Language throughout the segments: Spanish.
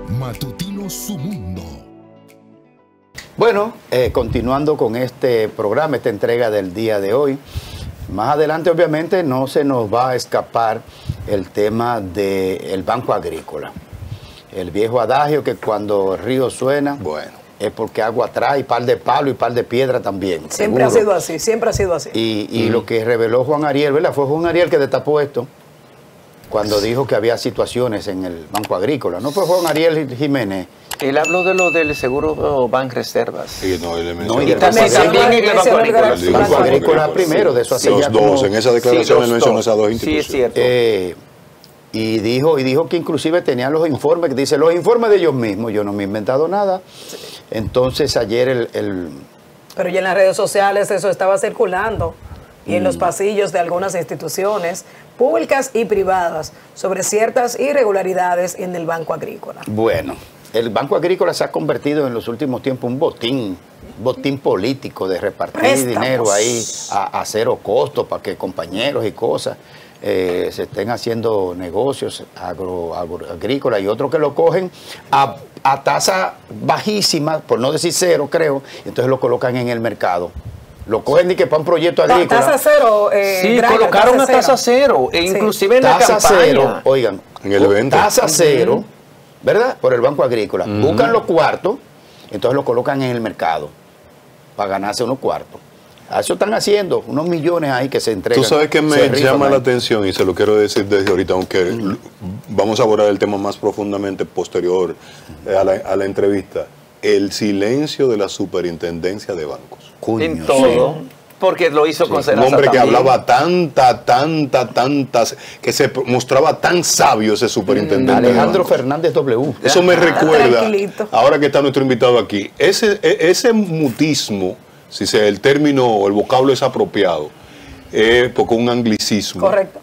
Matutino Su Mundo. Bueno, continuando con este programa, esta entrega del día de hoy, más adelante obviamente no se nos va a escapar el tema del Banco Agrícola. El viejo adagio que cuando el río suena, bueno, es porque agua trae, par de palo y par de piedra también. Siempre ha sido así, siempre ha sido así. Y lo que reveló Juan Ariel, ¿verdad? Fue Juan Ariel que destapó esto cuando dijo que había situaciones en el Banco Agrícola. ¿No fue Juan Ariel Jiménez? Él habló de lo del seguro Banreservas. Sí, no, él No, y también en el Banco Agrícola. El Banco Agrícola primero, de eso hace los ya dos, como... en esa declaración él mencionó esas dos instituciones. Sí, es cierto. Y dijo que inclusive tenían los informes, que dice, los informes de ellos mismos, yo no me he inventado nada. Entonces ayer Pero ya en las redes sociales eso estaba circulando y en los pasillos de algunas instituciones públicas y privadas sobre ciertas irregularidades en el Banco Agrícola. Bueno, el Banco Agrícola se ha convertido en los últimos tiempos un botín político de repartir dinero ahí a cero costo para que compañeros y cosas se estén haciendo negocios agrícolas y otros que lo cogen a tasa bajísima, por no decir cero, creo, y entonces lo colocan en el mercado. Lo cogen y que para un proyecto agrícola. Tasa cero. Sí, Draga, colocaron a tasa cero, e inclusive en la campaña. Cero, oigan, en el evento. Tasa cero, ¿verdad? Por el Banco Agrícola. Buscan los cuartos, entonces lo colocan en el mercado para ganarse unos cuartos. Eso están haciendo, unos millones ahí que se entregan. Tú sabes que me llama la atención, y se lo quiero decir desde ahorita, aunque vamos a abordar el tema más profundamente posterior a la entrevista. El silencio de la superintendencia de bancos. Coño, en todo. Sí. Porque lo hizo con Serasa. Un hombre que también hablaba tantas, que se mostraba tan sabio ese superintendente. Alejandro Fernández W. Eso me recuerda, ahora que está nuestro invitado aquí, ese mutismo, si el término o el vocablo es apropiado, porque un anglicismo. Correcto.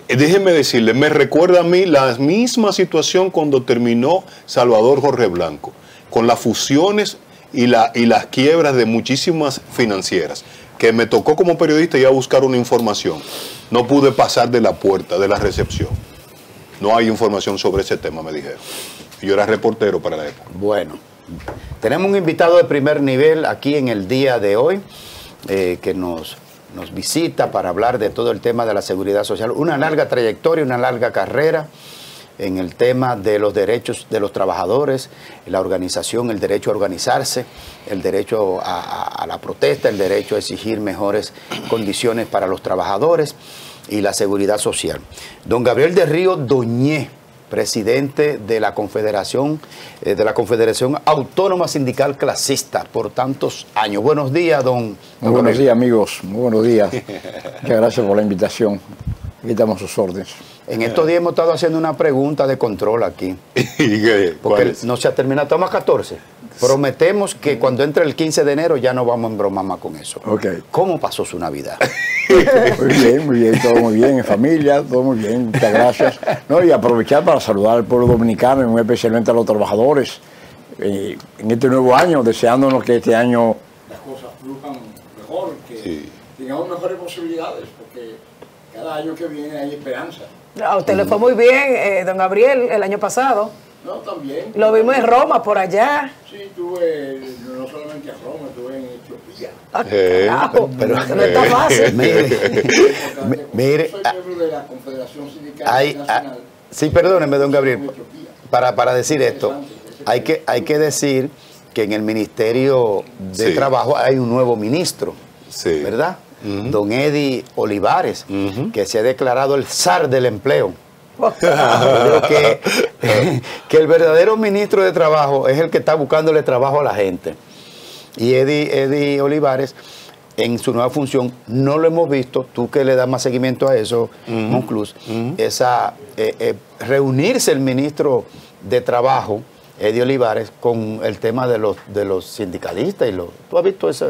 Déjeme decirle, me recuerda a mí la misma situación cuando terminó Salvador Jorge Blanco, con las fusiones y las quiebras de muchísimas financieras, que me tocó como periodista ir a buscar una información. No pude pasar de la puerta de la recepción. No hay información sobre ese tema, me dijeron. Yo era reportero para la época. Bueno, tenemos un invitado de primer nivel aquí en el día de hoy, que nos visita para hablar de todo el tema de la seguridad social. Una larga trayectoria, una larga carrera en el tema de los derechos de los trabajadores, la organización, el derecho a organizarse, el derecho a la protesta, el derecho a exigir mejores condiciones para los trabajadores y la seguridad social. Don Gabriel del Río Doñé, presidente de la Confederación Autónoma Sindical Clasista por tantos años. Buenos días, don Muy buenos días, amigos. Muy buenos días. Muchas gracias por la invitación. Aquí estamos a sus órdenes. En estos días hemos estado haciendo una pregunta de control aquí. Porque no se ha terminado, estamos a 14. Prometemos que cuando entre el 15 de enero ya no vamos a embromar más con eso. Okay. ¿Cómo pasó su Navidad? Muy bien, todo muy bien, en familia, todo muy bien, muchas gracias. No, y aprovechar para saludar al pueblo dominicano, y muy especialmente a los trabajadores, en este nuevo año, deseándonos que este año las cosas fluyan mejor, que tengamos mejores posibilidades, porque cada año que viene hay esperanza. A usted le fue muy bien, don Gabriel, el año pasado. No, también. Lo vimos en Roma, por allá. Sí, estuve no solamente en Roma, estuve en Etiopía. Carajo, pero no está fácil. Mire, soy miembro de la Confederación Sindical Internacional. Sí, perdóneme, don Gabriel, para decir esto, hay que decir que en el Ministerio de Trabajo hay un nuevo ministro, ¿verdad? Don Eddie Olivares, que se ha declarado el zar del empleo. que el verdadero ministro de Trabajo es el que está buscándole trabajo a la gente. Y Eddie Olivares, en su nueva función, no lo hemos visto, tú que le das más seguimiento a eso, Monclús, reunirse el ministro de Trabajo, Eddie Olivares, con el tema de los sindicalistas. ¿Tú has visto ese?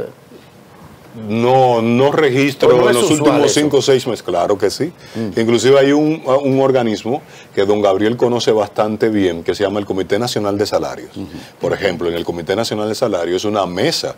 no registro Pues no en es los usual últimos eso. 5 o 6 meses, claro que sí. Inclusive hay un organismo que don Gabriel conoce bastante bien, que se llama el Comité Nacional de Salarios. Por ejemplo, en el Comité Nacional de Salarios es una mesa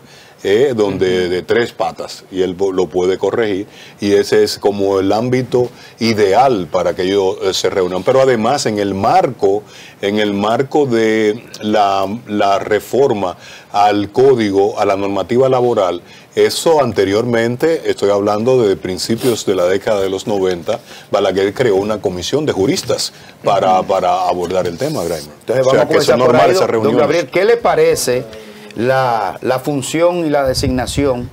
donde de 3 patas, y él lo puede corregir, y ese es como el ámbito ideal para que ellos se reúnan. Pero además en el marco de la reforma al código, a la normativa laboral, eso anteriormente, estoy hablando de principios de la década de los 90, Balaguer creó una comisión de juristas para abordar el tema, Graimer. Entonces O sea, vamos a que eso comenzar es por normal, ahí, esas don reuniones. Gabriel, ¿qué le parece la función y la designación,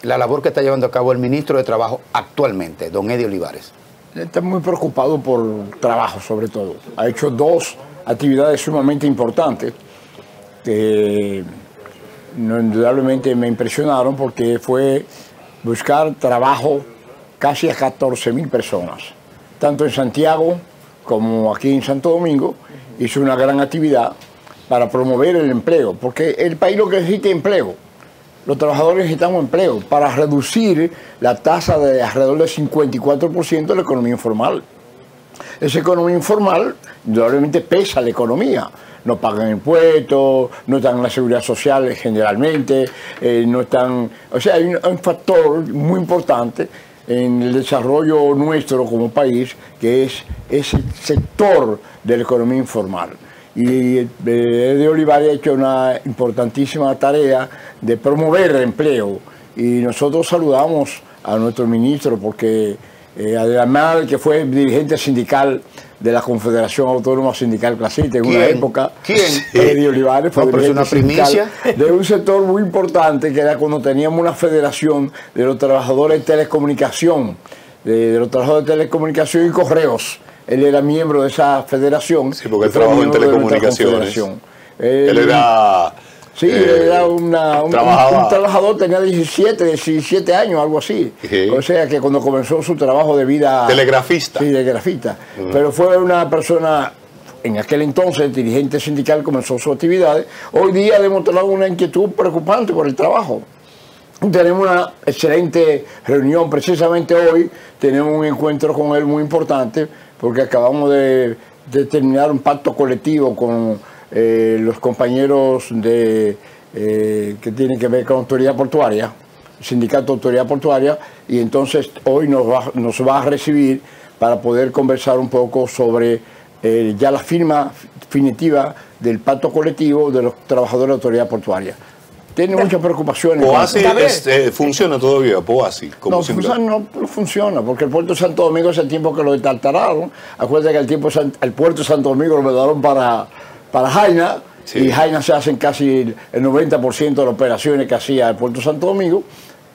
la labor que está llevando a cabo el ministro de Trabajo actualmente, don Eddie Olivares? Está muy preocupado por trabajo, sobre todo. Ha hecho 2 actividades sumamente importantes que indudablemente me impresionaron, porque fue buscar trabajo casi a 14.000 personas, tanto en Santiago como aquí en Santo Domingo. Hizo una gran actividad para promover el empleo, porque el país lo que necesita es empleo. Los trabajadores necesitamos empleo para reducir la tasa de alrededor del 54% de la economía informal. Esa economía informal indudablemente pesa la economía. No pagan impuestos, no están en la seguridad social generalmente, no están... O sea, hay un factor muy importante en el desarrollo nuestro como país, que es ese sector de la economía informal. Y Eddie Olivares ha hecho una importantísima tarea de promover el empleo. Y nosotros saludamos a nuestro ministro, porque además de que fue dirigente sindical de la Confederación Autónoma Sindical Clasista en una época. ¿Quién? Eddie Olivares fue dirigente primicia de un sector muy importante, que era cuando teníamos una federación de los trabajadores de telecomunicación, de los trabajadores de telecomunicación y correos. Él era miembro de esa federación. Sí, porque él trabajó en telecomunicaciones. Él era... Sí, era un trabajador, tenía 17 años, algo así. Sí. O sea que cuando comenzó su trabajo de vida... Telegrafista. Sí, telegrafista. Pero fue una persona, en aquel entonces, dirigente sindical, comenzó sus actividades. Hoy día ha demostrado una inquietud preocupante por el trabajo. Tenemos una excelente reunión, precisamente hoy tenemos un encuentro con él muy importante, porque acabamos de terminar un pacto colectivo con los compañeros que tienen que ver con autoridad portuaria, el sindicato de autoridad portuaria, y entonces hoy nos va a recibir para poder conversar un poco sobre ya la firma definitiva del pacto colectivo de los trabajadores de autoridad portuaria. Tiene muchas preocupaciones. POASI funciona todavía, POASI. No funciona, porque el puerto de Santo Domingo es el tiempo que lo destartararon. Acuérdate que el puerto de Santo Domingo lo mandaron para Jaina, sí. Y Jaina se hacen casi el 90% de las operaciones que hacía el puerto de Santo Domingo.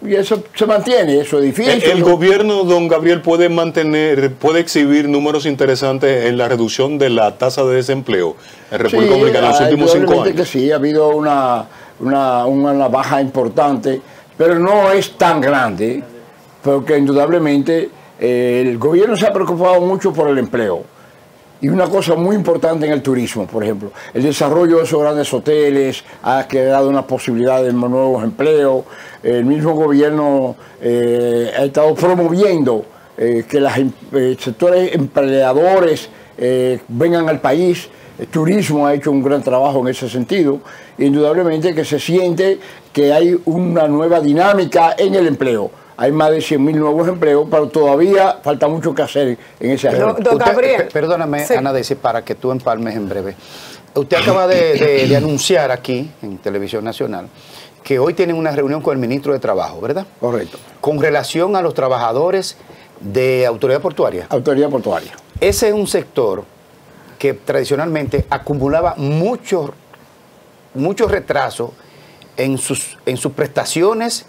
Y eso se mantiene, eso es difícil. El gobierno, don Gabriel, puede exhibir números interesantes en la reducción de la tasa de desempleo en República Dominicana en los últimos 5 años. Que sí, ha habido una baja importante, pero no es tan grande, porque indudablemente el gobierno se ha preocupado mucho por el empleo. Y una cosa muy importante en el turismo, por ejemplo, el desarrollo de esos grandes hoteles ha creado una posibilidad de nuevos empleos. El mismo gobierno ha estado promoviendo que los sectores empleadores vengan al país. El turismo ha hecho un gran trabajo en ese sentido. Indudablemente que se siente que hay una nueva dinámica en el empleo. Hay más de 100.000 nuevos empleos, pero todavía falta mucho que hacer en ese área. Don Gabriel. Perdóname, Sí. Ana Daisy, para que tú empalmes en breve. Usted acaba de anunciar aquí, en Televisión Nacional, que hoy tienen una reunión con el ministro de Trabajo, ¿verdad? Correcto. Con relación a los trabajadores de Autoridad Portuaria. Autoridad portuaria. Ese es un sector que tradicionalmente acumulaba mucho retraso en sus prestaciones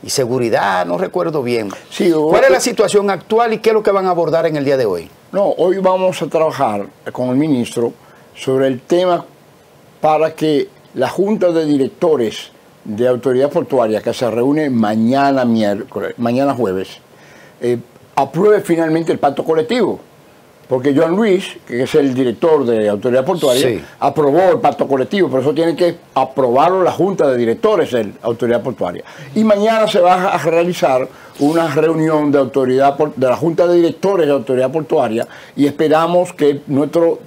y seguridad, no recuerdo bien. Sí, ¿Cuál es la situación actual y qué es lo que van a abordar en el día de hoy? No, hoy vamos a trabajar con el ministro sobre el tema para que la Junta de Directores de Autoridad Portuaria, que se reúne mañana jueves, apruebe finalmente el pacto colectivo. porque Joan Luis, que es el director de Autoridad Portuaria, sí, aprobó el pacto colectivo, por eso tiene que aprobarlo la Junta de Directores de Autoridad Portuaria. Y mañana se va a realizar una reunión de de la Junta de Directores de Autoridad Portuaria y esperamos que nuestro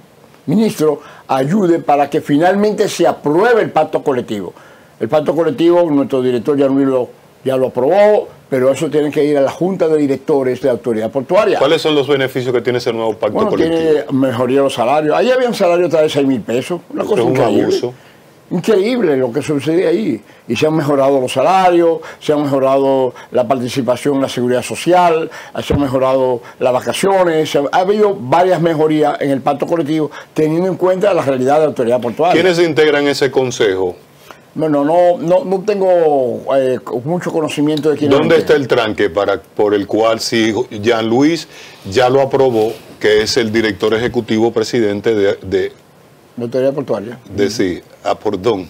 ministro ayude para que finalmente se apruebe el pacto colectivo. El pacto colectivo, nuestro director Joan Luis ya lo aprobó, pero eso tiene que ir a la Junta de Directores de Autoridad Portuaria. ¿Cuáles son los beneficios que tiene ese nuevo pacto colectivo? Tiene mejoría de los salarios. Ahí había un salario de 6.000 pesos. Una cosa increíble. Abuso. Increíble lo que sucede ahí. Y se han mejorado los salarios, se ha mejorado la participación en la seguridad social, se han mejorado las vacaciones. Ha habido varias mejorías en el pacto colectivo teniendo en cuenta la realidad de la Autoridad Portuaria. ¿Quiénes integran ese consejo? Bueno, no tengo mucho conocimiento de quién. ¿Dónde está el tranque por el cual, si Joan Luis ya lo aprobó, que es el director ejecutivo presidente de Autoridad Portuaria? Sí, perdón,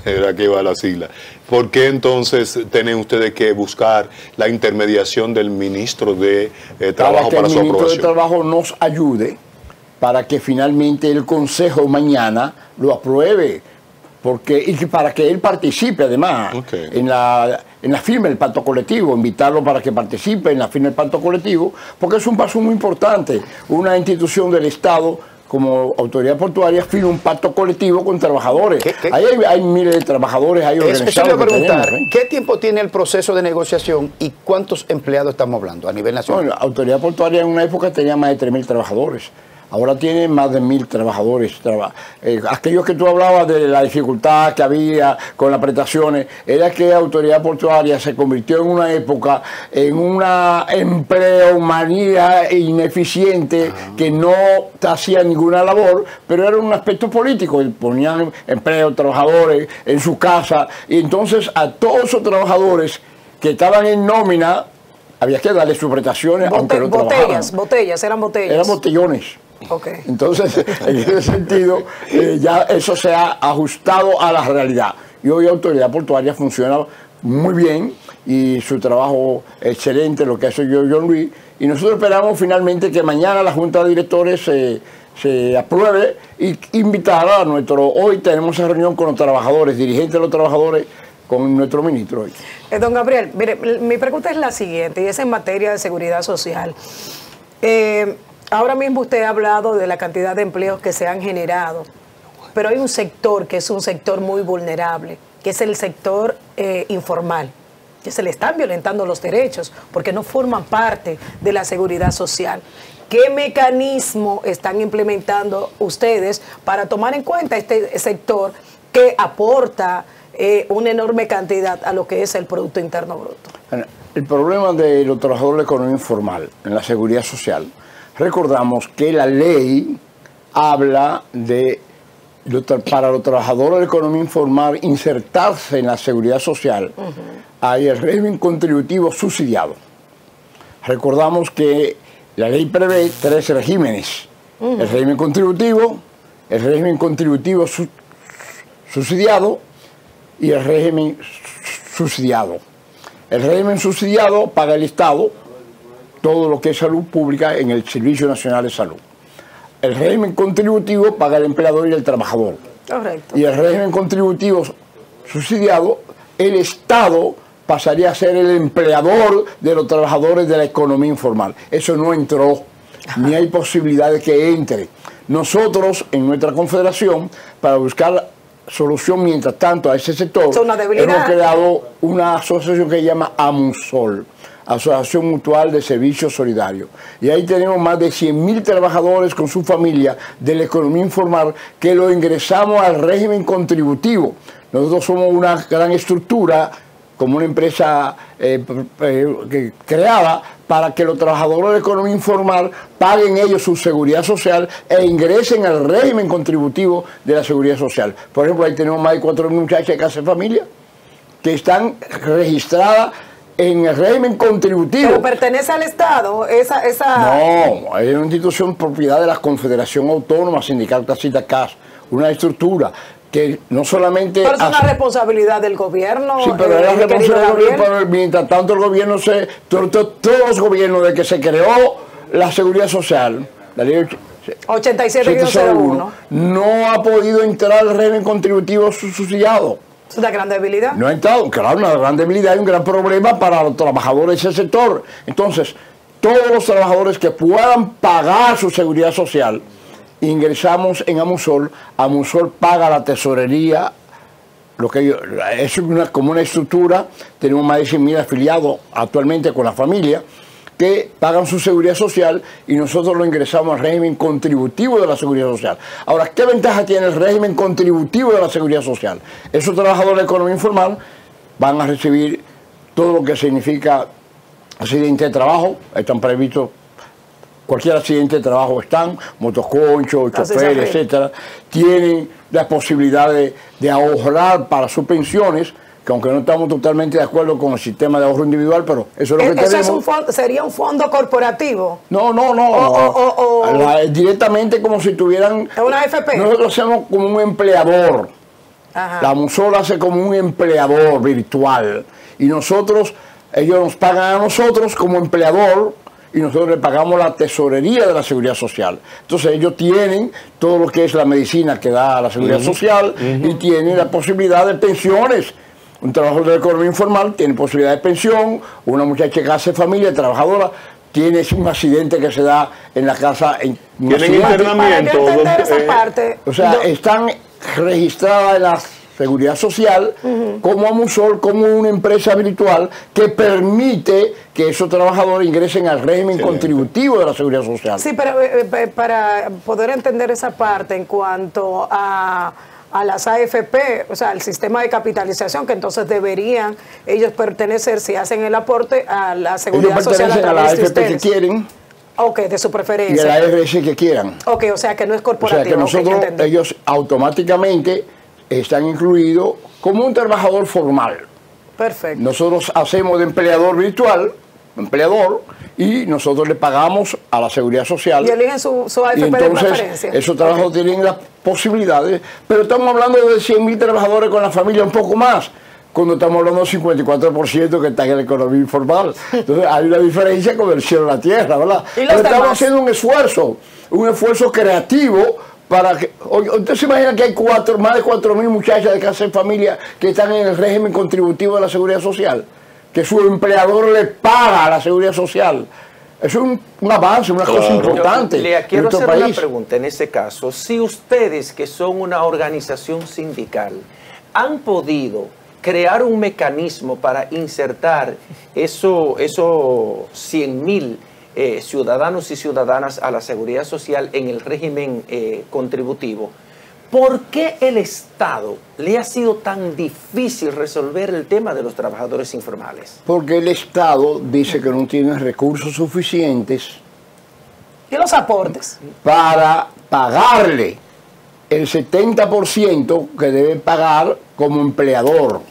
era que iba a la sigla. ¿Por qué entonces tienen ustedes que buscar la intermediación del ministro de Trabajo para su aprobación? El ministro de Trabajo nos ayude para que finalmente el Consejo mañana lo apruebe. Y para que él participe además en la firma del pacto colectivo, invitarlo para que participe en la firma del pacto colectivo, porque es un paso muy importante. Una institución del Estado como Autoridad Portuaria firma un pacto colectivo con trabajadores. Ahí hay miles de trabajadores ahí organizados. Eso le voy a preguntar, ¿qué tiempo tiene el proceso de negociación y cuántos empleados estamos hablando a nivel nacional? Bueno, Autoridad Portuaria en una época tenía más de 3.000 trabajadores. Ahora tiene más de 1.000 trabajadores. Aquellos que tú hablabas de la dificultad que había con las prestaciones, era que Autoridad Portuaria se convirtió en una época en una empleomanía ineficiente que no hacía ninguna labor, pero era un aspecto político. Ponían empleo, trabajadores en su casa, y entonces a todos esos trabajadores que estaban en nómina había que darle sus prestaciones, aunque no trabajaban. Botellas, eran botellas. Eran botellones. Okay. Entonces, en ese sentido, ya eso se ha ajustado a la realidad. Y hoy Autoridad Portuaria funciona muy bien y su trabajo excelente, lo que hace Joan Luis. Y nosotros esperamos finalmente que mañana la Junta de Directores se apruebe y invitar a hoy tenemos una reunión con los trabajadores, dirigentes de los trabajadores, con nuestro ministro hoy. Don Gabriel, mire, mi pregunta es la siguiente, y es en materia de seguridad social. Ahora mismo usted ha hablado de la cantidad de empleos que se han generado, pero hay un sector que es un sector muy vulnerable, que es el sector informal, que se le están violentando los derechos porque no forman parte de la seguridad social. ¿Qué mecanismo están implementando ustedes para tomar en cuenta este sector que aporta una enorme cantidad a lo que es el Producto Interno Bruto? Bueno, el problema de los trabajadores de la economía informal en la seguridad social, recordamos que la ley habla de para los trabajadores de la economía informal insertarse en la seguridad social. Hay el régimen contributivo subsidiado. Recordamos que la ley prevé 3 regímenes: el régimen contributivo subsidiado y el régimen subsidiado. El régimen subsidiado paga el Estado todo lo que es salud pública en el Servicio Nacional de Salud. El régimen contributivo paga el empleador y el trabajador. Correcto. Y el régimen contributivo subsidiado, el Estado pasaría a ser el empleador de los trabajadores de la economía informal. Eso no entró, ni hay posibilidad de que entre. Nosotros, en nuestra confederación, para buscar solución mientras tanto a ese sector, hemos creado una asociación que se llama AMUSOL, Asociación Mutual de Servicios Solidarios. Y ahí tenemos más de 100.000 trabajadores con su familia de la economía informal que lo ingresamos al régimen contributivo. Nosotros somos una gran estructura, como una empresa creada para que los trabajadores de la economía informal paguen ellos su seguridad social e ingresen al régimen contributivo de la seguridad social. Por ejemplo, ahí tenemos más de 4.000 muchachas de casa de familia que están registradas en el régimen contributivo. ¿Pero pertenece al Estado? No, es una institución propiedad de la Confederación Autónoma Sindical Casita CAS, una estructura que no solamente... Pero es una responsabilidad del gobierno. Sí, pero es la responsabilidad del gobierno, pero mientras tanto el gobierno todos los gobiernos, desde que se creó la seguridad social, la ley 87-01 no ha podido entrar al régimen contributivo subsidiado. Es una gran debilidad. No ha entrado, claro, una gran debilidad y un gran problema para los trabajadores de ese sector. Entonces, todos los trabajadores que puedan pagar su seguridad social, ingresamos en Amusol. Amusol paga la tesorería, lo que es como una estructura. Tenemos más de 100.000 afiliados actualmente con la familia que pagan su seguridad social y nosotros lo ingresamos al régimen contributivo de la seguridad social. Ahora, ¿qué ventaja tiene el régimen contributivo de la seguridad social? Esos trabajadores de economía informal van a recibir todo lo que significa accidente de trabajo. Están previstos, cualquier accidente de trabajo están, motoconchos, choferes, etcétera. Tienen la posibilidad de ahorrar para sus pensiones, que aunque no estamos totalmente de acuerdo con el sistema de ahorro individual, pero eso es lo que tenemos. ¿Sería un fondo corporativo? No. Directamente como si tuvieran... ¿Es una AFP? Nosotros hacemos como un empleador. Ajá. La Amusol hace como un empleador virtual. Y nosotros, ellos nos pagan a nosotros como empleador y nosotros le pagamos la tesorería de la seguridad social. Entonces ellos tienen todo lo que es la medicina que da la seguridad social y tienen la posibilidad de pensiones. Un trabajador de economía informal tiene posibilidad de pensión, una muchacha que hace familia, trabajadora, tiene un accidente que se da en la casa. Tienen internamiento. O sea, están registradas en la seguridad social como Amusol, como una empresa virtual que permite que esos trabajadores ingresen al régimen contributivo de la seguridad social. Sí, pero para poder entender esa parte en cuanto a las AFP, o sea, el sistema de capitalización, que entonces deberían ellos pertenecer, si hacen el aporte, a la seguridad social a través de ustedes. A la AFP que quieren. Ok, de su preferencia. Y a la ARS que quieran. Ok, o sea, que no es corporativo. O sea, que nosotros, ellos automáticamente están incluidos como un trabajador formal. Perfecto. Nosotros hacemos de empleador virtual, y nosotros le pagamos a la seguridad social. Y eligen su AFP de preferencia. Esos trabajos tienen las posibilidades, pero estamos hablando de 100.000 trabajadores con la familia, un poco más, cuando estamos hablando del 54% que está en la economía informal. Entonces hay una diferencia con el cielo y la tierra, ¿verdad? Pero estamos haciendo un esfuerzo creativo para que... ¿Usted se imagina que hay más de 4.000 muchachas de casa en familia que están en el régimen contributivo de la seguridad social? Que su empleador le paga a la seguridad social. Eso es un avance, una cosa importante. Le quiero hacer una pregunta en ese caso. Si ustedes, que son una organización sindical, han podido crear un mecanismo para insertar esos 100.000 ciudadanos y ciudadanas a la seguridad social en el régimen contributivo, ¿por qué el Estado le ha sido tan difícil resolver el tema de los trabajadores informales? Porque el Estado dice que no tiene recursos suficientes. ¿Y los aportes? Para pagarle el 70% que debe pagar como empleador.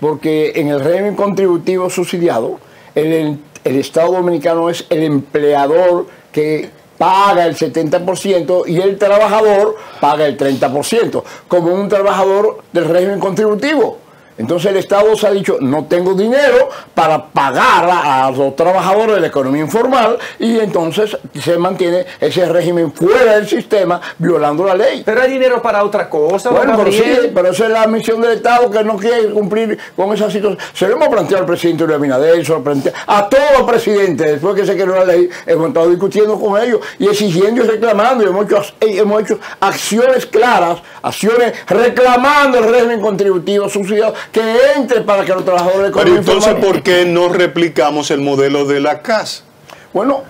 Porque en el régimen contributivo subsidiado, el Estado Dominicano es el empleador que paga el 70% y el trabajador paga el 30%, como un trabajador del régimen contributivo. Entonces el Estado se ha dicho, no tengo dinero para pagar a los trabajadores de la economía informal, y entonces se mantiene ese régimen fuera del sistema, violando la ley. Pero hay dinero para otra cosa. Bueno, pero sí, pero esa es la misión del Estado, que no quiere cumplir con esa situación. Se lo hemos planteado al presidente Luis Abinader, se lo planteado a todos los presidentes, después que se creó la ley, hemos estado discutiendo con ellos y exigiendo y reclamando, y hemos hecho acciones claras, acciones reclamando el régimen contributivo subsidiado, que entre para que los trabajadores... Pero entonces, ¿por qué no replicamos el modelo de la CAS? Bueno,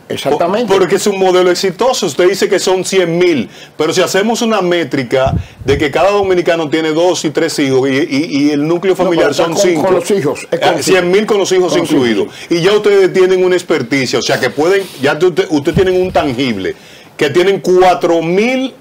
exactamente. Porque es un modelo exitoso. Usted dice que son 100.000, pero si hacemos una métrica de que cada dominicano tiene 2 y 3 hijos y el núcleo familiar son 5. Con los hijos. 100.000 con los hijos incluidos. Y ya ustedes tienen una experticia, o sea que pueden, ya ustedes tienen un tangible, que tienen 4.000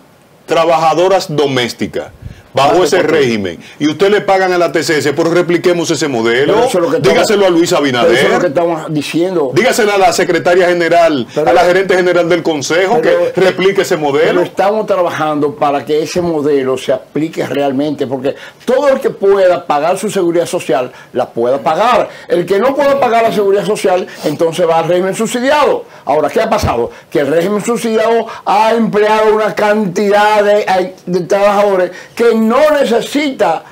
trabajadoras domésticas bajo ese régimen, y usted le pagan a la TCS, pero repliquemos ese modelo. Dígaselo a Luis Abinader. Eso es lo que estamos diciendo. Dígaselo a la secretaria general, a la gerente general del Consejo, que replique ese modelo. Pero estamos trabajando para que ese modelo se aplique realmente, porque todo el que pueda pagar su seguridad social, la pueda pagar. El que no pueda pagar la seguridad social, entonces va al régimen subsidiado. Ahora, ¿qué ha pasado? Que el régimen subsidiado ha empleado una cantidad de trabajadores que no necesita,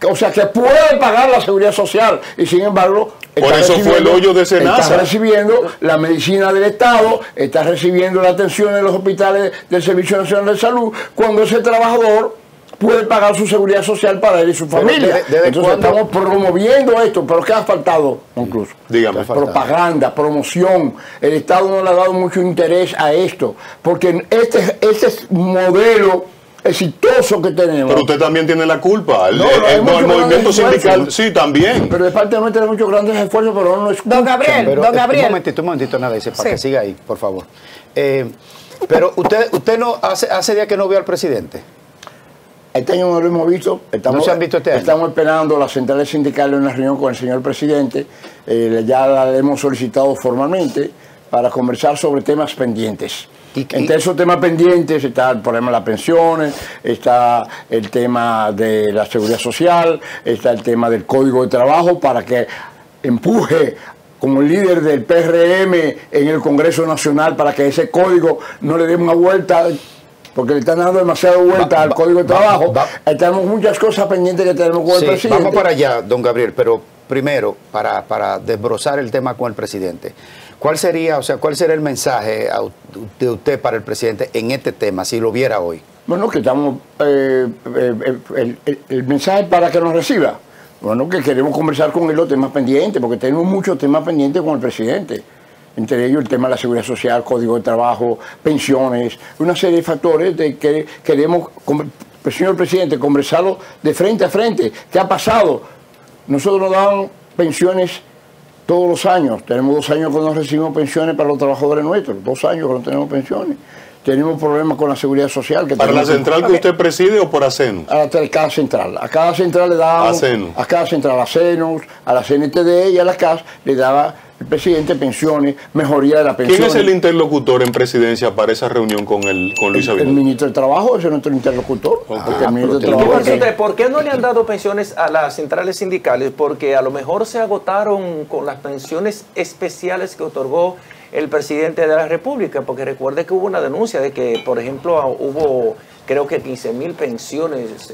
o sea, que puede pagar la seguridad social y sin embargo... Por eso fue el hoyo de Senasa. Está recibiendo la medicina del Estado, está recibiendo la atención en los hospitales del Servicio Nacional de Salud, cuando ese trabajador puede pagar su seguridad social para él y su familia. Entonces estamos promoviendo esto, pero ¿qué ha faltado, incluso? Dígame. Propaganda, promoción. El Estado no le ha dado mucho interés a esto, porque este modelo exitoso que tenemos. Pero usted también tiene la culpa. El movimiento sindical, sí, también. Pero de parte nuestra hay muchos grandes esfuerzos, pero no lo escuchan. Don Gabriel. Un momentito, nada, dice, para que siga ahí, por favor. Pero usted no hace días que no vio al presidente. Este año no lo hemos visto. ¿No se han visto este año? Estamos esperando las centrales sindicales en una reunión con el señor presidente. Ya la hemos solicitado formalmente para conversar sobre temas pendientes. Entre esos temas pendientes está el problema de las pensiones, está el tema de la seguridad social, está el tema del código de trabajo para que empuje como líder del PRM en el Congreso Nacional para que ese código no le dé una vuelta, porque le están dando demasiada vuelta al código de trabajo. Tenemos muchas cosas pendientes que tenemos con el presidente. Vamos para allá, don Gabriel, pero primero, para desbrozar el tema con el presidente, ¿cuál sería el mensaje de usted para el presidente en este tema, si lo viera hoy? Bueno, que estamos, el mensaje para que nos reciba. Bueno, que queremos conversar con él los temas pendientes, porque tenemos muchos temas pendientes con el presidente. Entre ellos el tema de la seguridad social, código de trabajo, pensiones, una serie de factores de que queremos, señor presidente, conversarlo de frente a frente. ¿Qué ha pasado? Nosotros nos daban pensiones todos los años. Tenemos 2 años que no recibimos pensiones para los trabajadores nuestros. 2 años que no tenemos pensiones. Tenemos problemas con la seguridad social. ¿Para la central que usted preside o por ASENUS? A cada central. A cada central le daban... A cada central, a ASENUS, a la CNTD y a la CAS le daba el presidente pensiones, mejoría de la pensión. ¿Quién es el interlocutor en presidencia para esa reunión con Luis Abinader? El ministro del Trabajo, ese es nuestro interlocutor. ¿Por qué no le han dado pensiones a las centrales sindicales? Porque a lo mejor se agotaron con las pensiones especiales que otorgó el presidente de la República, porque recuerde que hubo una denuncia de que, por ejemplo, hubo creo que 15.000 pensiones,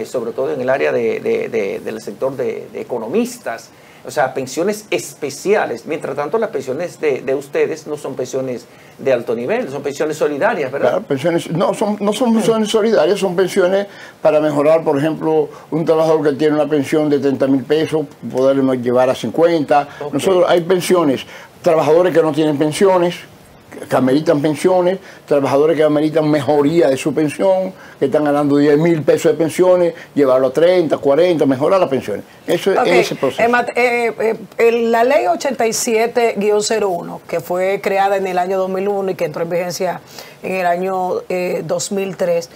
sobre todo en el área del sector de economistas, o sea, pensiones especiales. Mientras tanto, las pensiones de ustedes no son pensiones de alto nivel, son pensiones solidarias, ¿verdad? Claro, pensiones, no son pensiones solidarias, son pensiones para mejorar, por ejemplo, un trabajador que tiene una pensión de 30.000 pesos, poderlo llevar a 50. Okay. Nosotros hay pensiones, trabajadores que no tienen pensiones, que ameritan pensiones, trabajadores que ameritan mejoría de su pensión, que están ganando 10.000 pesos de pensiones, llevarlo a 30, 40, mejorar las pensiones. Eso es ese proceso. La ley 87-01, que fue creada en el año 2001 y que entró en vigencia en el año 2003,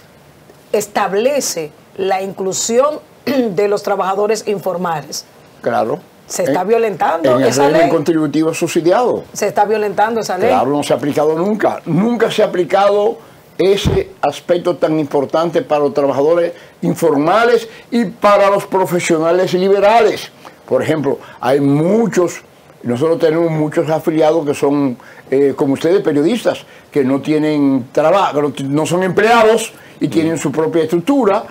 establece la inclusión de los trabajadores informales. Claro. Se está violentando esa ley. En el régimen contributivo subsidiado. Se está violentando esa ley. Claro, no se ha aplicado nunca. Nunca se ha aplicado ese aspecto tan importante para los trabajadores informales y para los profesionales liberales. Por ejemplo, hay nosotros tenemos muchos afiliados que son, como ustedes, periodistas, que no tienen trabajo, no son empleados y tienen su propia estructura.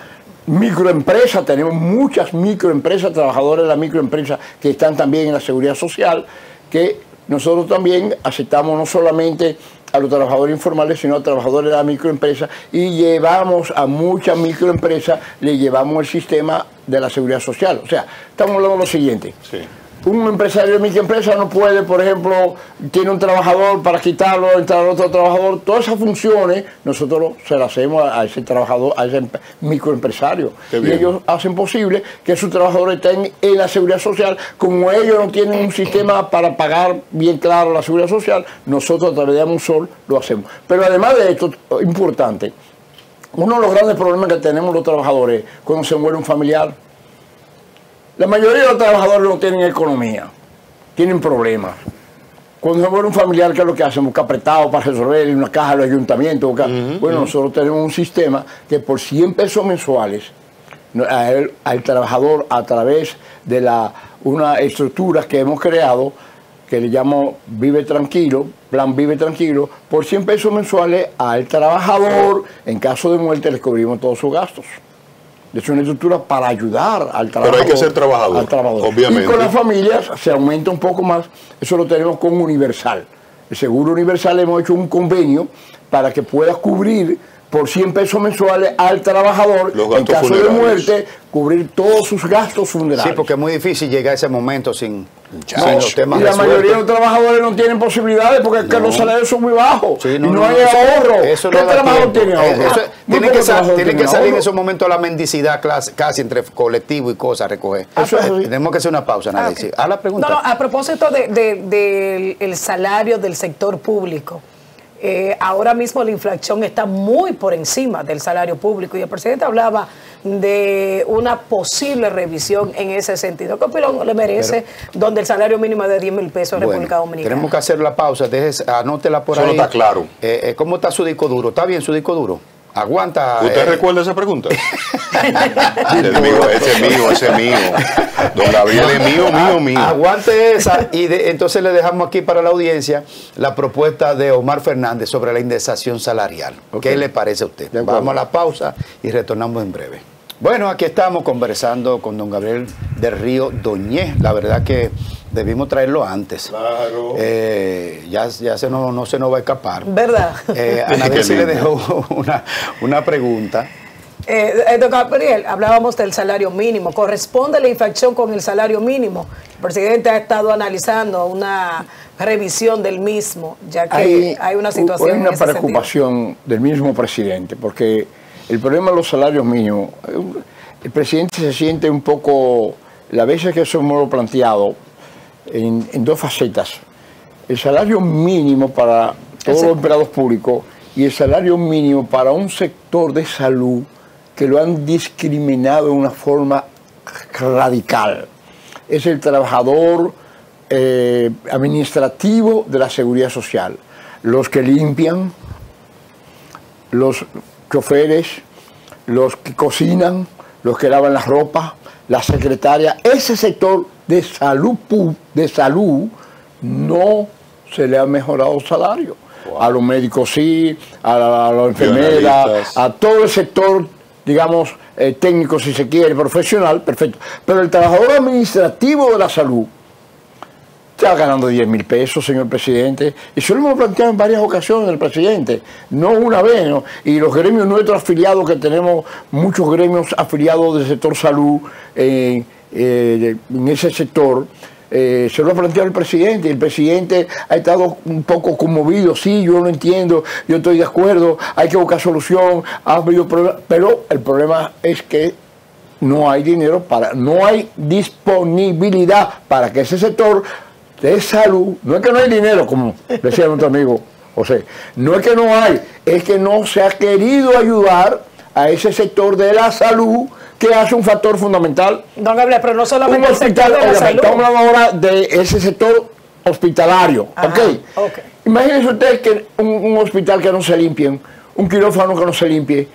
Microempresas, tenemos muchas microempresas, trabajadores de la microempresa que están también en la seguridad social, que nosotros también aceptamos no solamente a los trabajadores informales, sino a trabajadores de la microempresa, y llevamos a muchas microempresas, le llevamos el sistema de la seguridad social. O sea, estamos hablando de lo siguiente. Sí. Un empresario de microempresa no puede, por ejemplo, tiene un trabajador para quitarlo, entrar otro trabajador. Todas esas funciones nosotros se las hacemos a ese trabajador, a ese microempresario. Y ellos hacen posible que sus trabajadores estén en la seguridad social. Como ellos no tienen un sistema para pagar bien claro la seguridad social, nosotros a través de Amusol lo hacemos. Pero además de esto, importante, uno de los grandes problemas que tenemos los trabajadores cuando se muere un familiar, la mayoría de los trabajadores no tienen economía, tienen problemas. Cuando se muere un familiar, ¿qué es lo que hacen? Buscar prestado para resolver en una caja del ayuntamiento. Bueno, nosotros tenemos un sistema que por 100 pesos mensuales, al trabajador, a través de una estructura que hemos creado, que le llamo Vive Tranquilo, Plan Vive Tranquilo, por 100 pesos mensuales al trabajador. En caso de muerte les cubrimos todos sus gastos. Es una estructura para ayudar al trabajador. Pero hay que ser trabajador, al trabajador. obviamente. Y con las familias se aumenta un poco más. Eso lo tenemos con Universal. El Seguro Universal hemos hecho un convenio para que pueda cubrir por 100 pesos mensuales al trabajador, en caso de muerte, cubrir todos sus gastos funerarios. Sí, porque es muy difícil llegar a ese momento sin los temas y la resueltos. mayoría de los trabajadores no tienen posibilidades porque es que los salarios son muy bajos. Sí, y no hay ahorro. Eso ¿Qué no da trabajador tiempo. tiene ahorro? Tiene que salir en esos momentos la mendicidad casi entre colectivo y cosas a recoger. Eso es así. Tenemos que hacer una pausa, Nadie. Okay. A la pregunta. No, a propósito del salario del sector público. Ahora mismo la inflación está muy por encima del salario público y el presidente hablaba de una posible revisión en ese sentido. ¿Qué opinión le merece donde el salario mínimo es de 10 mil pesos en República Dominicana? Tenemos que hacer la pausa, anótela por Eso ahí. no está claro. ¿Cómo está su disco duro? ¿Está bien su disco duro? Aguanta. ¿Usted recuerda esa pregunta? Ese es mío. Don Gabriel es mío. Aguante esa y entonces le dejamos aquí para la audiencia la propuesta de Omar Fernández sobre la indexación salarial. ¿Qué le parece a usted? Vamos a la pausa y retornamos en breve. Bueno, aquí estamos conversando con don Gabriel del Río Doñez. La verdad que debimos traerlo antes. Claro. Ya no se nos va a escapar. ¿Verdad? A Nadie se le dejó una pregunta. Don Gabriel, hablábamos del salario mínimo. ¿Corresponde la inflación con el salario mínimo? El presidente ha estado analizando una revisión del mismo, ya que hay una situación. Hay una en ese preocupación sentido del mismo presidente, porque el problema de los salarios mínimos, el presidente se siente un poco, las veces que eso hemos planteado, en dos facetas. El salario mínimo para todos los empleados públicos y el salario mínimo para un sector de salud que lo han discriminado de una forma radical. Es el trabajador administrativo de la seguridad social. Los que limpian, los choferes, los que cocinan, los que lavan la ropa, la secretaria. Ese sector de salud no se le ha mejorado el salario. Wow. A los médicos sí, a las enfermeras, a todo el sector, digamos, técnico si se quiere, profesional, perfecto. Pero el trabajador administrativo de la salud está ganando 10 mil pesos, señor presidente. Y eso lo hemos planteado en varias ocasiones el presidente, no una vez, ¿no? Y los gremios nuestros afiliados, que tenemos muchos gremios afiliados del sector salud en ese sector, se lo ha planteado el presidente. El presidente ha estado un poco conmovido. Sí, yo lo entiendo, yo estoy de acuerdo, hay que buscar solución, ha habido problemas, pero el problema es que no hay dinero no hay disponibilidad para que ese sector de salud, no es que no hay dinero, como decía nuestro amigo José, no es que no hay, es que no se ha querido ayudar a ese sector de la salud, que hace un factor fundamental. Don Gabriel, pero no solamente el sector de la salud. Estamos hablando ahora de ese sector hospitalario. Okay. Imagínense ustedes que un hospital que no se limpie, un quirófano que no se limpie,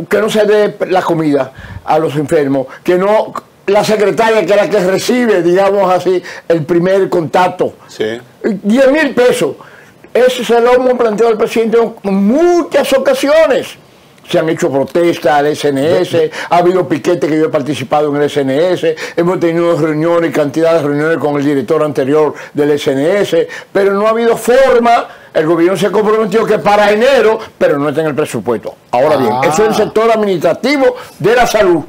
que no se dé la comida a los enfermos, que no, la secretaria que es la que recibe, digamos así, el primer contacto. Sí. 10 mil pesos. Eso se lo hemos planteado al presidente en muchas ocasiones. Se han hecho protestas al SNS, ha habido piquetes que yo he participado en el SNS, hemos tenido reuniones, cantidad de reuniones con el director anterior del SNS, pero no ha habido forma. El gobierno se comprometió que para enero, pero no está en el presupuesto. Ahora bien, eso es el sector administrativo de la salud.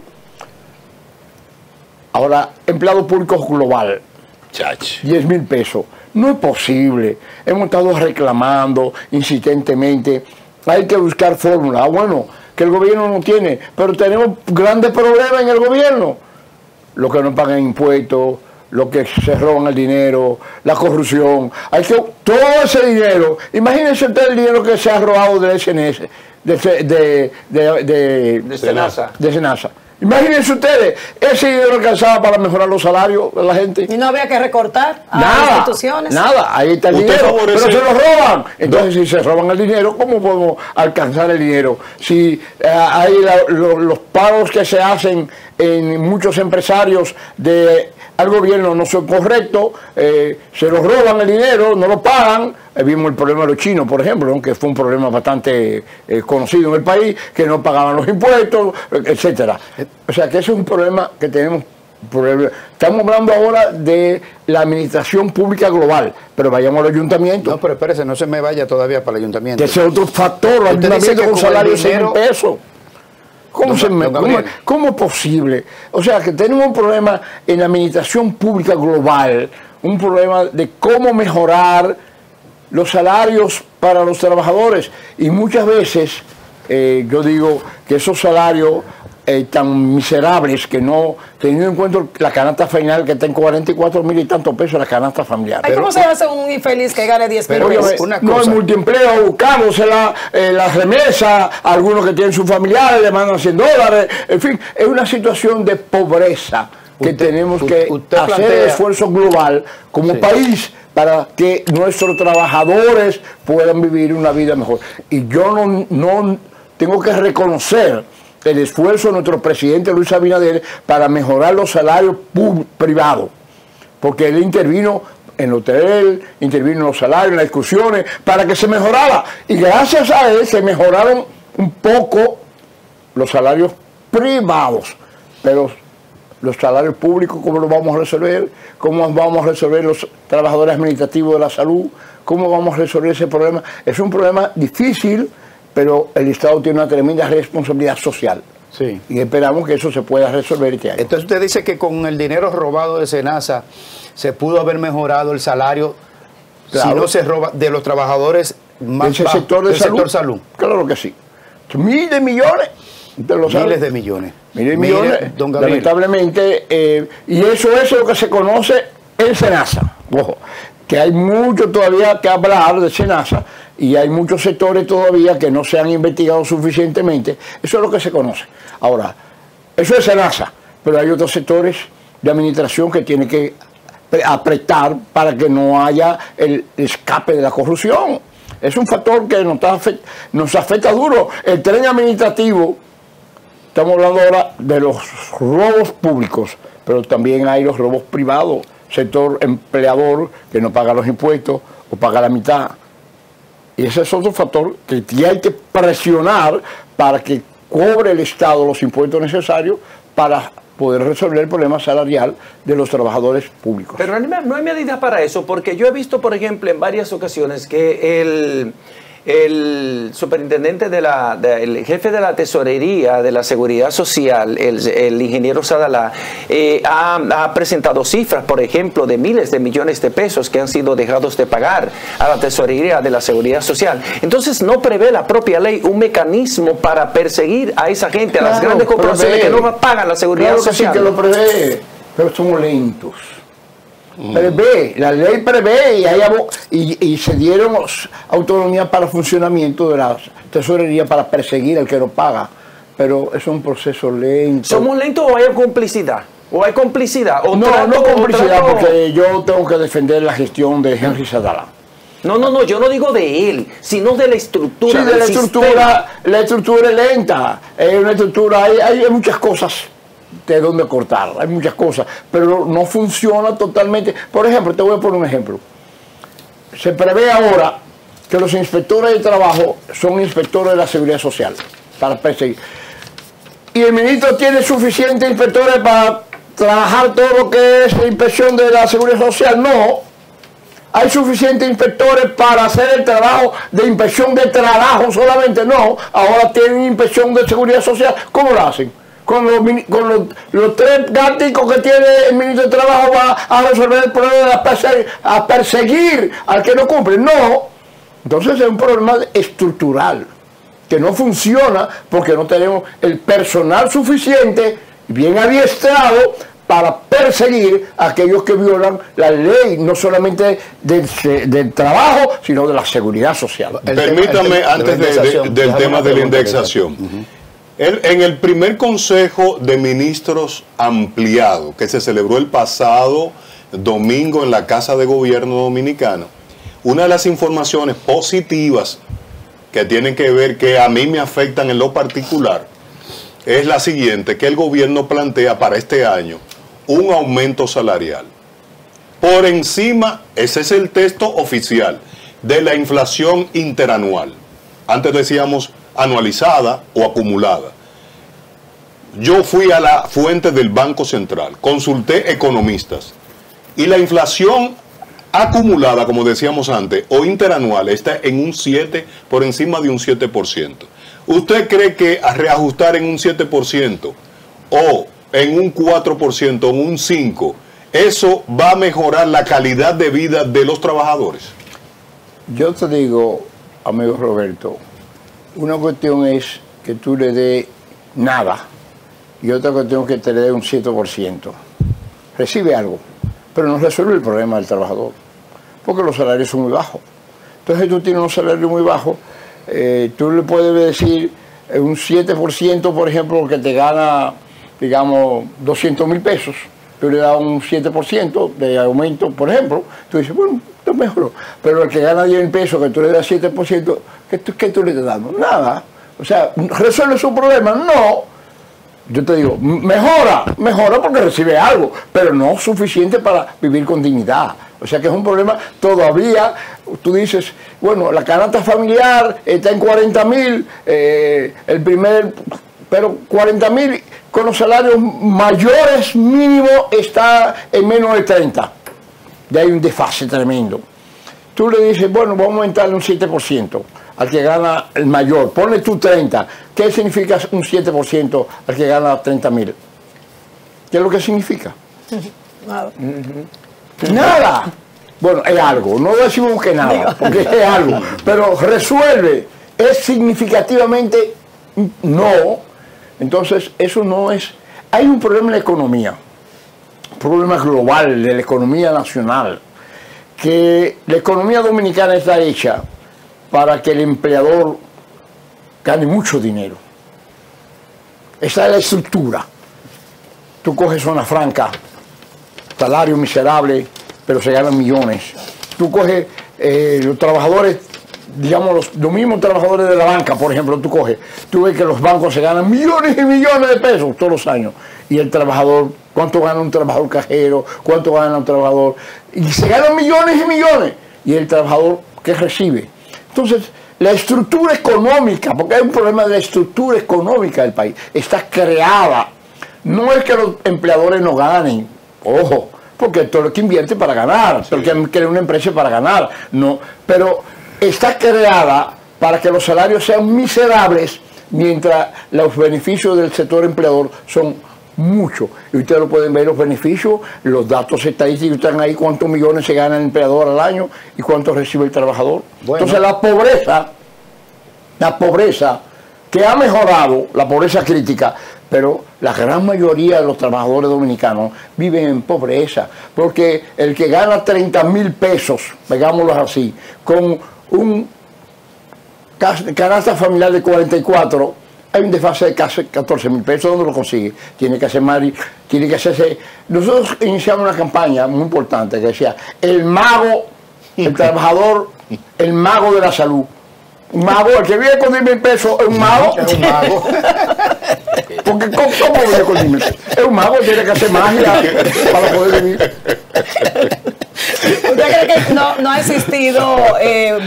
Ahora, empleado público global, 10 mil pesos. No es posible. Hemos estado reclamando insistentemente. Hay que buscar fórmulas. Bueno, que el gobierno no tiene, pero tenemos grandes problemas en el gobierno. Los que no pagan impuestos, los que se roban el dinero, la corrupción. Hay que todo ese dinero. Imagínense usted el dinero que se ha robado del SNS, de Senasa. Imagínense ustedes, ese dinero alcanzaba para mejorar los salarios de la gente. Y no había que recortar a las instituciones. Nada, ahí está el dinero, pero se lo roban. Entonces, si se roban el dinero, ¿cómo podemos alcanzar el dinero? Si hay los pagos que se hacen en muchos empresarios al gobierno no son correctos, se los roban el dinero, no lo pagan. Vimos el problema de los chinos, por ejemplo, ¿no? Que fue un problema bastante conocido en el país, que no pagaban los impuestos, etcétera. O sea que ese es un problema que tenemos. Estamos hablando ahora de la administración pública global, pero vayamos al ayuntamiento. No, pero espérese, no se me vaya todavía para el ayuntamiento. Ese es otro factor, el ayuntamiento con un salario de 100 pesos. ¿Cómo es posible? O sea, que tenemos un problema en la administración pública global, un problema de cómo mejorar los salarios para los trabajadores. Y muchas veces yo digo que esos salarios tan miserables, que no, teniendo en cuenta la canasta final que está en 44,000 y tantos pesos la canasta familiar. Ay, ¿cómo se hace un infeliz que gane 10,000 pesos? No es multiempleo, buscándose la remesa, algunos que tienen sus familiares le mandan $100, en fin, es una situación de pobreza que tenemos que hacer el esfuerzo global como país para que nuestros trabajadores puedan vivir una vida mejor. Y yo no tengo que reconocer el esfuerzo de nuestro presidente Luis Abinader para mejorar los salarios privados, porque él intervino en el hotel, intervino en los salarios, en las discusiones, para que se mejorara. Y gracias a él se mejoraron un poco los salarios privados, pero los salarios públicos, ¿cómo los vamos a resolver? ¿Cómo vamos a resolver los trabajadores administrativos de la salud? ¿Cómo vamos a resolver ese problema? Es un problema difícil, pero el Estado tiene una tremenda responsabilidad social. Sí. Y esperamos que eso se pueda resolver este año. Entonces usted dice que con el dinero robado de SENASA se pudo haber mejorado el salario, claro, si no se roba de los trabajadores más bajos del sector salud. Claro que sí. Miles de millones. Miles de millones. Miles de millones, don Gabriel. Lamentablemente, y eso es lo que se conoce en SENASA. Ojo, que hay mucho todavía que hablar de SENASA, y hay muchos sectores todavía que no se han investigado suficientemente. Eso es lo que se conoce. Ahora, eso es SENASA, pero hay otros sectores de administración que tienen que apretar para que no haya el escape de la corrupción. Es un factor que nos afecta duro. El tren administrativo, estamos hablando ahora de los robos públicos, pero también hay los robos privados. Sector empleador que no paga los impuestos o paga la mitad. Y ese es otro factor que hay que presionar para que cobre el Estado los impuestos necesarios para poder resolver el problema salarial de los trabajadores públicos. Pero no hay medidas para eso, porque yo he visto, por ejemplo, en varias ocasiones que el superintendente el jefe de la tesorería de la seguridad social, el ingeniero Sadalá, ha presentado cifras, por ejemplo, de miles de millones de pesos que han sido dejados de pagar a la tesorería de la seguridad social. Entonces no prevé la propia ley un mecanismo para perseguir a esa gente, a las grandes corporaciones que no pagan la seguridad social. Sí que lo prevé, pero somos lentos. Prevé, la ley prevé y se dieron autonomía para el funcionamiento de la tesorería para perseguir al que no paga, pero es un proceso lento. ¿Somos lentos o hay complicidad? ¿O hay complicidad? No complicidad, porque yo tengo que defender la gestión de Henry Sadalá. No, yo no digo de él, sino de la estructura. Sí, de la estructura es lenta, es una estructura, hay muchas cosas de dónde cortar, hay muchas cosas, pero no funciona totalmente. Por ejemplo, te voy a poner un ejemplo. Se prevé ahora que los inspectores de trabajo son inspectores de la seguridad social para perseguir. Y el ministro tiene suficientes inspectores para trabajar todo lo que es la inspección de la seguridad social. No, hay suficientes inspectores para hacer el trabajo de inspección de trabajo solamente. No, ahora tienen inspección de seguridad social. ¿Cómo lo hacen? Con los 3 gáticos que tiene el ministro de Trabajo va a resolver el problema a perseguir al que no cumple. No. Entonces es un problema estructural que no funciona porque no tenemos el personal suficiente, bien adiestrado, para perseguir a aquellos que violan la ley, no solamente del trabajo, sino de la seguridad social. Permítame, antes del tema de la indexación. En el primer Consejo de Ministros ampliado que se celebró el pasado domingo en la Casa de Gobierno Dominicana, una de las informaciones positivas que tienen que ver, que a mí me afectan en lo particular, es la siguiente, que el gobierno plantea para este año un aumento salarial. Por encima, ese es el texto oficial, de la inflación interanual. Antes decíamos anualizada o acumulada. Yo fui a la fuente del Banco Central, consulté economistas y la inflación acumulada, como decíamos antes, o interanual, está en un 7, por encima de un 7%. ¿Usted cree que a reajustar en un 7% o en un 4% o en un 5%, eso va a mejorar la calidad de vida de los trabajadores? Yo te digo, amigo Roberto, una cuestión es que tú le des nada y otra cuestión es que te le dé un 7%. Recibe algo, pero no resuelve el problema del trabajador, porque los salarios son muy bajos. Entonces tú tienes un salario muy bajo, tú le puedes decir un 7%, por ejemplo, que te gana, digamos, 200.000 pesos, tú le das un 7% de aumento, por ejemplo, tú dices, bueno, esto mejoró. Pero el que gana 10.000 pesos, que tú le das 7%, ¿qué tú le estás dando? Nada. O sea, ¿resuelve su problema? No. Yo te digo, mejora porque recibe algo, pero no suficiente para vivir con dignidad. O sea que es un problema todavía. Tú dices, bueno, la canasta familiar está en 40.000, pero 40.000 con los salarios mayores mínimos está en menos de 30. Ya hay un desfase tremendo. Tú le dices, bueno, vamos a aumentarle un 7% al que gana el mayor. Ponle tú 30. ¿Qué significa un 7% al que gana 30.000? ¿Qué es lo que significa? Nada. Nada. Bueno, es algo. No decimos que nada, porque es algo. Pero resuelve. ¿Es significativamente? No. Entonces, eso no es... Hay un problema en la economía. Un problema global de la economía nacional. Que la economía dominicana está hecha para que el empleador gane mucho dinero. Esa es la estructura. Tú coges zona franca, salario miserable, pero se ganan millones. Tú coges los trabajadores, digamos los mismos trabajadores de la banca, por ejemplo, tú ves que los bancos se ganan millones y millones de pesos todos los años. Y el trabajador, ¿cuánto gana un trabajador cajero? ¿Cuánto gana un trabajador? Y se ganan millones y millones. Y el trabajador, ¿qué recibe? Entonces, la estructura económica, porque hay un problema de la estructura económica del país, está creada. No es que los empleadores no ganen, ojo, porque todo el que invierte para ganar, todo el que crea una empresa para ganar, no, pero está creada para que los salarios sean miserables, mientras los beneficios del sector empleador son muchos. Y ustedes lo pueden ver, los beneficios, los datos estadísticos están ahí, cuántos millones se gana el empleador al año y cuánto recibe el trabajador. Bueno. Entonces la pobreza que ha mejorado, la pobreza crítica, pero la gran mayoría de los trabajadores dominicanos viven en pobreza, porque el que gana 30.000 pesos, digámoslo así, con un canasta familiar de 44, hay un desfase de casi 14.000 pesos. ¿Dónde lo consigue? Tiene que hacerse. Nosotros iniciamos una campaña muy importante que decía, el mago, el trabajador, el mago de la salud. Un mago, el que vive con 10.000 pesos es un mago. Es un mago. Porque ¿cómo vive con 10.000 pesos? Es un mago, tiene que hacer magia para poder vivir. ¿Usted cree que no ha existido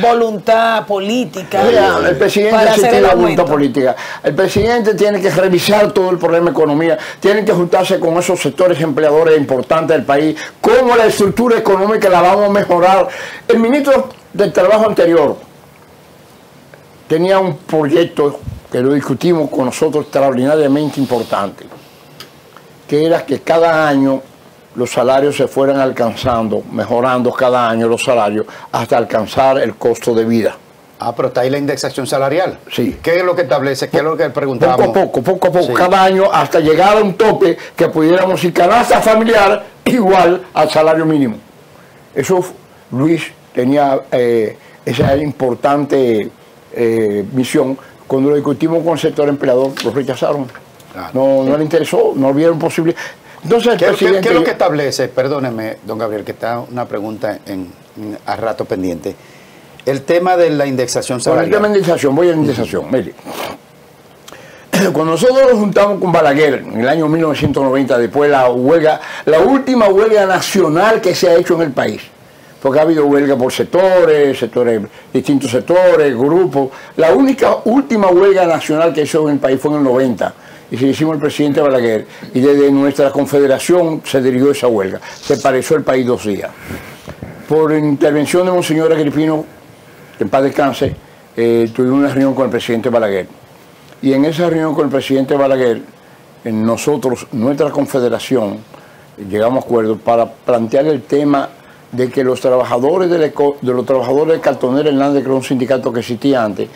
voluntad política el presidente para hacer el aumento? Política. El presidente tiene que revisar todo el problema de economía, tiene que juntarse con esos sectores empleadores importantes del país, cómo la estructura económica la vamos a mejorar. El ministro del Trabajo anterior tenía un proyecto que lo discutimos con nosotros extraordinariamente importante, que era que cada año los salarios se fueran alcanzando, mejorando cada año los salarios hasta alcanzar el costo de vida. Ah, pero está ahí la indexación salarial. Sí. ¿Qué es lo que establece? ¿Qué es lo que preguntamos? Poco a poco, sí. Cada año hasta llegar a un tope que pudiéramos ir canasta familiar igual al salario mínimo. Eso Luis tenía esa importante misión. Cuando lo discutimos con el sector empleador, lo rechazaron. Claro. No le interesó, no vieron posible. Entonces, ¿Qué es lo que establece? Perdóneme, don Gabriel, que está una pregunta a rato pendiente. El tema de la indexación salarial. El tema de indexación, voy a la indexación. Mire, cuando nosotros nos juntamos con Balaguer en el año 1990, después la última huelga nacional que se ha hecho en el país, porque ha habido huelga por distintos sectores, grupos, la última huelga nacional que hizo en el país fue en el 90, y se hicimos el presidente Balaguer, y desde nuestra confederación se dirigió esa huelga, se pareció el país 2 días. Por intervención de Monseñor Agripino, que en paz descanse, tuvimos una reunión con el presidente Balaguer. Y en esa reunión con el presidente Balaguer, nosotros, nuestra confederación, llegamos a acuerdo para plantear el tema de que los trabajadores de los trabajadores de Cartonera Hernández, que era un sindicato que existía antes,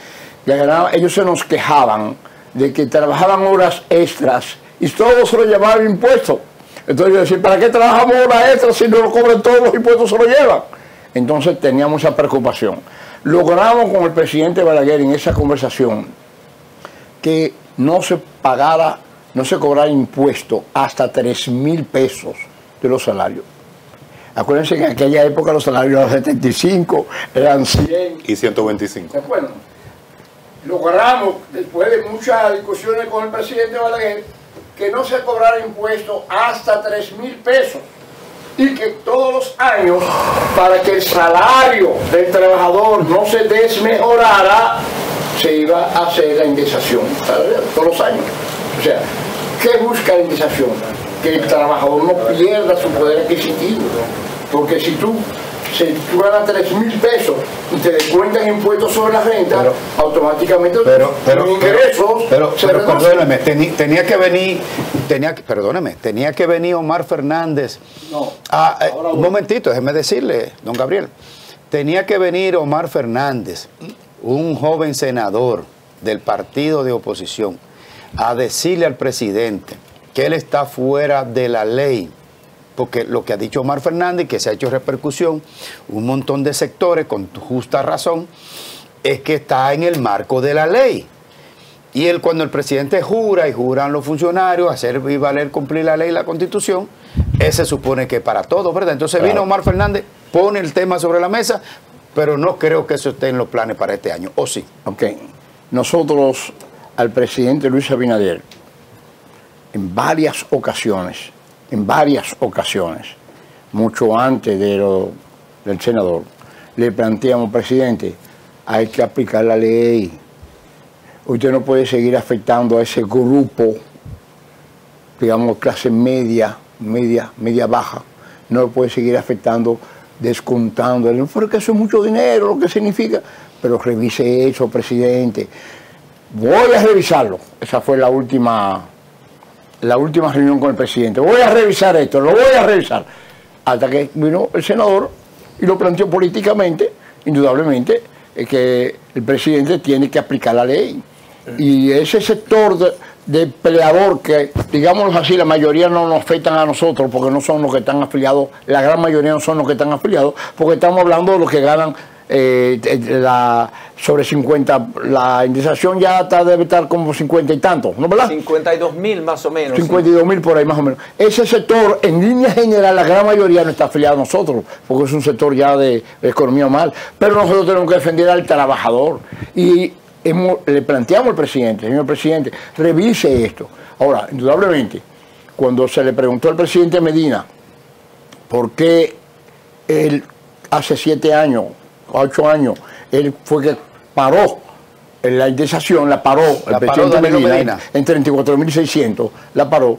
ellos se nos quejaban de que trabajaban horas extras y todo se lo llamaban impuestos. Entonces yo decía, ¿para qué trabajamos horas extras si no lo cobran todos los impuestos, se lo llevan? Entonces teníamos esa preocupación. Logramos con el presidente Balaguer en esa conversación que no se cobrara impuesto hasta 3.000 pesos de los salarios. Acuérdense que en aquella época los salarios eran 75, eran 100 y 125. ¿De acuerdo? Logramos, después de muchas discusiones con el presidente Balaguer, que no se cobrara impuesto hasta 3.000 pesos y que todos los años, para que el salario del trabajador no se desmejorara, se iba a hacer la indexación todos los años. O sea, ¿qué busca la indexación? Que el trabajador no pierda su poder adquisitivo. Porque si tú ganas 3.000 pesos y te descuentan impuestos sobre la renta, automáticamente los ingresos se reducen. Perdóneme, tenía que venir Omar Fernández. Un momentito, déjeme decirle, don Gabriel. Tenía que venir Omar Fernández, un joven senador del partido de oposición, a decirle al presidente que él está fuera de la ley, porque lo que ha dicho Omar Fernández, que se ha hecho repercusión, un montón de sectores con justa razón, es que está en el marco de la ley. Y él, cuando el presidente jura, y juran los funcionarios, hacer y valer cumplir la ley y la Constitución, ese supone que para todo, ¿verdad? Entonces vino Omar Fernández, pone el tema sobre la mesa, pero no creo que eso esté en los planes para este año, ¿o sí? Ok. Nosotros, al presidente Luis Abinader, en varias ocasiones, mucho antes del senador, le planteamos, presidente, hay que aplicar la ley. Usted no puede seguir afectando a ese grupo, digamos, clase media baja. No lo puede seguir afectando, descontando. Porque eso es mucho dinero, lo que significa. Pero revise eso, presidente. Voy a revisarlo. Esa fue la última reunión con el presidente. Voy a revisar esto, lo voy a revisar. Hasta que vino el senador y lo planteó políticamente, indudablemente, que el presidente tiene que aplicar la ley. Y ese sector de peleador que, digámoslo así, la mayoría no nos afectan a nosotros porque no son los que están afiliados, la gran mayoría no son los que están afiliados, porque estamos hablando de los que ganan sobre 50, la indexación ya debe estar como 50 y tantos, ¿no, verdad? 52.000 más o menos. 52.000 por ahí más o menos. Ese sector, en línea general, la gran mayoría no está afiliado a nosotros, porque es un sector ya de economía mal, pero nosotros tenemos que defender al trabajador. Y le planteamos al presidente, señor presidente, revise esto. Ahora, indudablemente, cuando se le preguntó al presidente Medina por qué él hace 7 años, 8 años, él fue que paró la indexación, la paró el presidente Medina en 34.600, la paró,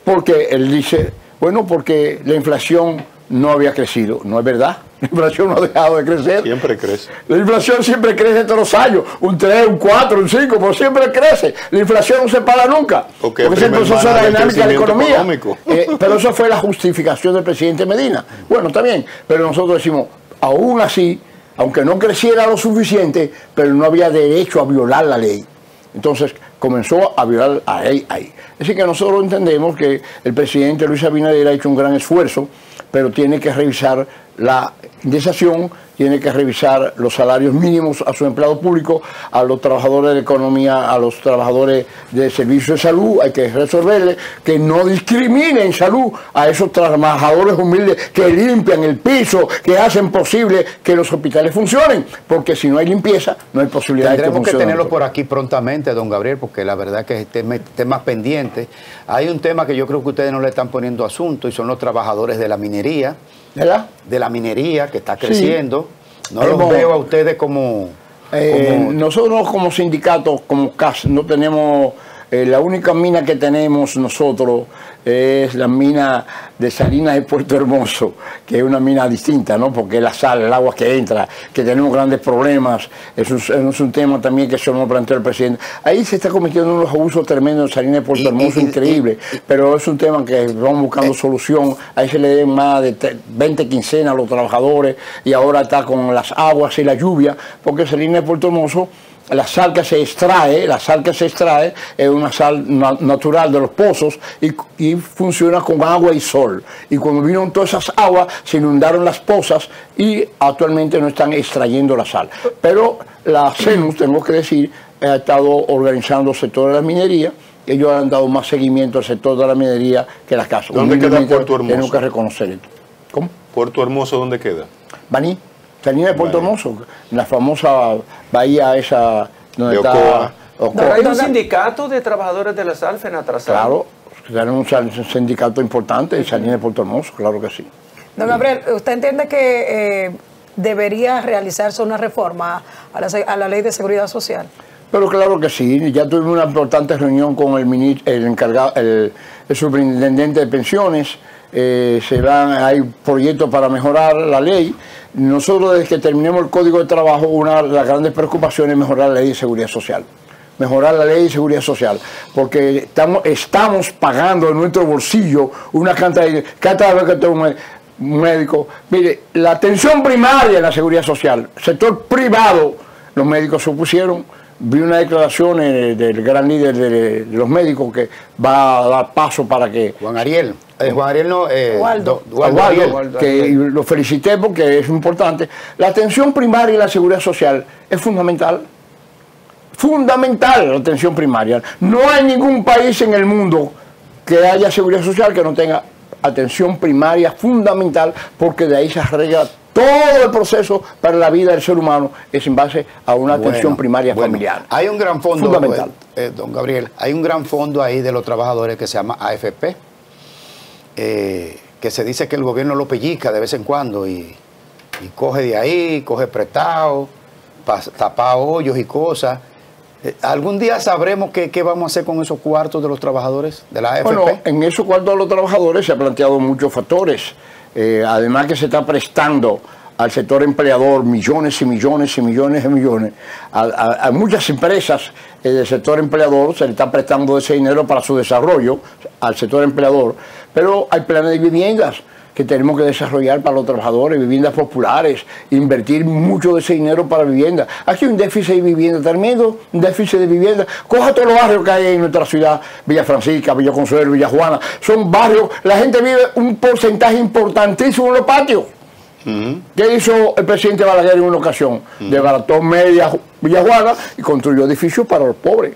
porque él dice, bueno, porque la inflación no había crecido. No es verdad, la inflación no ha dejado de crecer. Siempre crece. La inflación siempre crece todos los años, un 3, un 4, un 5, pero siempre crece. La inflación no se para nunca, porque es el proceso de la dinámica de la economía. Pero eso fue la justificación del presidente Medina. Bueno, está bien, pero nosotros decimos, aún así, aunque no creciera lo suficiente, pero no había derecho a violar la ley. Entonces comenzó a violar la ley ahí. Así que nosotros entendemos que el presidente Luis Abinader ha hecho un gran esfuerzo, pero tiene que revisar la indexación tiene que revisar los salarios mínimos a su empleado público, a los trabajadores de economía, a los trabajadores de servicios de salud, hay que resolverle que no discrimine en salud a esos trabajadores humildes que limpian el piso, que hacen posible que los hospitales funcionen, porque si no hay limpieza, no hay posibilidad de que Tendremos que funcione. tenerlo por aquí prontamente, don Gabriel, porque la verdad que temas pendientes. Hay un tema que yo creo que ustedes no le están poniendo asunto y son los trabajadores de la minería. ¿Verdad? De la minería que está creciendo. No Hemos- los veo a ustedes como Nosotros como sindicato, como CAS, no tenemos, la única mina que tenemos nosotros es la mina de Salinas de Puerto Hermoso, que es una mina distinta, ¿no? Porque es la sal, el agua que entra, que tenemos grandes problemas, eso es un tema también que se nos planteó el presidente. Ahí se está cometiendo unos abusos tremendos en Salinas de Puerto Hermoso, increíble, pero es un tema que vamos buscando solución. Ahí se le den más de 20 quincenas a los trabajadores y ahora está con las aguas y la lluvia, porque Salinas de Puerto Hermoso, la sal que se extrae es una sal natural de los pozos y funciona con agua y sol. Y cuando vino todas esas aguas, se inundaron las pozas y actualmente no están extrayendo la sal. Pero la CENUS, tengo que decir, ha estado organizando el sector de la minería. Ellos han dado más seguimiento al sector de la minería que la casa. ¿Dónde queda Puerto Hermoso? Tenemos que reconocer esto. ¿Cómo? ¿Puerto Hermoso dónde queda? Baní. Salinas de Puerto Hermoso, la famosa bahía esa donde De está Ocoa. ¿Hay un sindicato de trabajadores de la sal, FENATRASAL? Claro, tenemos un sindicato importante en Salinas de Puerto Hermoso, claro que sí. Don Gabriel, ¿usted entiende que debería realizarse una reforma a la ley de seguridad social? Pero claro que sí, ya tuvimos una importante reunión con el encargado, el superintendente de pensiones. Hay proyectos para mejorar la ley. Nosotros, desde que terminemos el Código de Trabajo, una de las grandes preocupaciones es mejorar la ley de seguridad social. Mejorar la ley de seguridad social, porque estamos pagando en nuestro bolsillo una cantidad de dinero. Cada vez que tengo un médico, mire, la atención primaria en la seguridad social, sector privado, los médicos se opusieron. Vi una declaración del gran líder de los médicos que va a dar paso para que... Juan Ariel no, Waldo. Waldo, que lo felicité porque es importante. La atención primaria y la seguridad social es fundamental. Fundamental la atención primaria. No hay ningún país en el mundo que haya seguridad social que no tenga atención primaria fundamental, porque de ahí se arregla todo el proceso para la vida del ser humano, es en base a una atención primaria familiar. Hay un gran fondo, fundamental. Don Gabriel, hay un gran fondo ahí de los trabajadores que se llama AFP, que se dice que el gobierno lo pellizca de vez en cuando y coge de ahí, coge prestado, para tapar hoyos y cosas. ¿Algún día sabremos qué vamos a hacer con esos cuartos de los trabajadores de la AFP? Bueno, en esos cuartos de los trabajadores se han planteado muchos factores. Además que se está prestando al sector empleador millones y millones y millones y millones. A muchas empresas del sector empleador se le está prestando ese dinero para su desarrollo al sector empleador. Pero hay planes de viviendas que tenemos que desarrollar para los trabajadores, viviendas populares, invertir mucho de ese dinero para vivienda. Aquí hay un déficit de vivienda tremendo, un déficit de vivienda. Coja todos los barrios que hay en nuestra ciudad, Villa Francisca, Villa Consuelo, Villa Juana, son barrios, la gente vive un porcentaje importantísimo en los patios. ¿Qué hizo el presidente Balaguer en una ocasión? Desbarató media Villa Juana y construyó edificios para los pobres.